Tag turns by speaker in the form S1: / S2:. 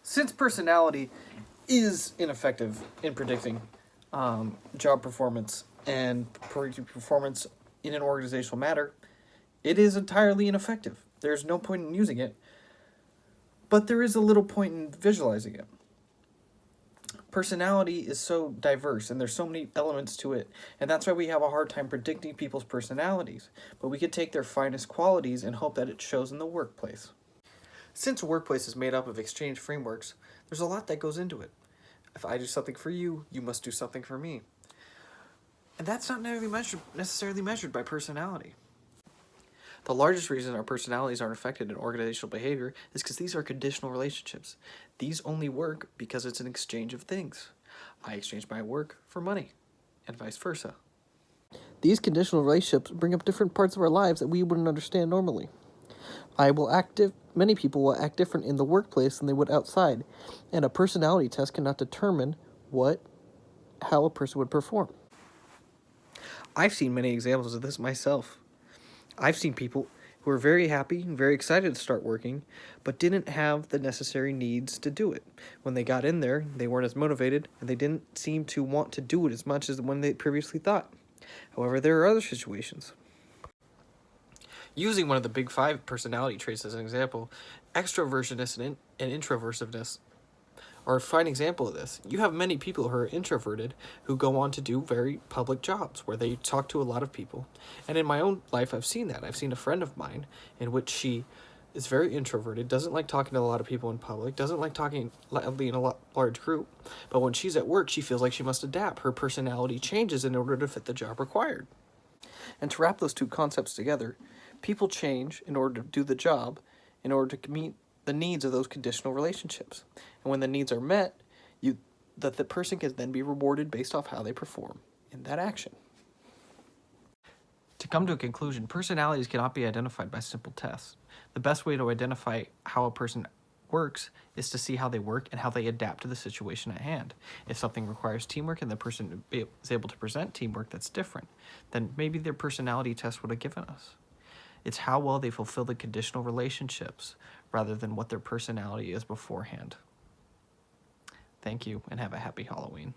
S1: Since personality is ineffective in predicting job performance and performance in an organizational matter, it is entirely ineffective. There's no point in using it, but there is a little point in visualizing it. Personality is so diverse and there's so many elements to it, and that's why we have a hard time predicting people's personalities, but we could take their finest qualities and hope that it shows in the workplace. Since a workplace is made up of exchange frameworks, there's a lot that goes into it. If I do something for you, you must do something for me. And that's not necessarily measured by personality. The largest reason our personalities aren't affected in organizational behavior is because these are conditional relationships. These only work because it's an exchange of things. I exchange my work for money, and vice versa. These conditional relationships bring up different parts of our lives that we wouldn't understand normally. Many people will act different in the workplace than they would outside, and a personality test cannot determine how a person would perform. I've seen many examples of this myself. I've seen people who were very happy and very excited to start working, but didn't have the necessary needs to do it. When they got in there, they weren't as motivated, and they didn't seem to want to do it as much as when they previously thought. However, there are other situations. Using one of the big 5 personality traits as an example, extrovertedness and introversiveness are a fine example of this. You have many people who are introverted who go on to do very public jobs where they talk to a lot of people. And in my own life, I've seen that. I've seen a friend of mine in which she is very introverted, doesn't like talking to a lot of people in public, doesn't like talking loudly in a large group. But when she's at work, she feels like she must adapt. Her personality changes in order to fit the job required. And to wrap those two concepts together, people change in order to do the job, in order to meet the needs of those conditional relationships. And when the needs are met, the person can then be rewarded based off how they perform in that action. To come to a conclusion, personalities cannot be identified by simple tests. The best way to identify how a person works is to see how they work and how they adapt to the situation at hand. If something requires teamwork and the person is able to present teamwork that's different, then maybe their personality test would have given us. It's how well they fulfill the conditional relationships rather than what their personality is beforehand. Thank you, and have a happy Halloween.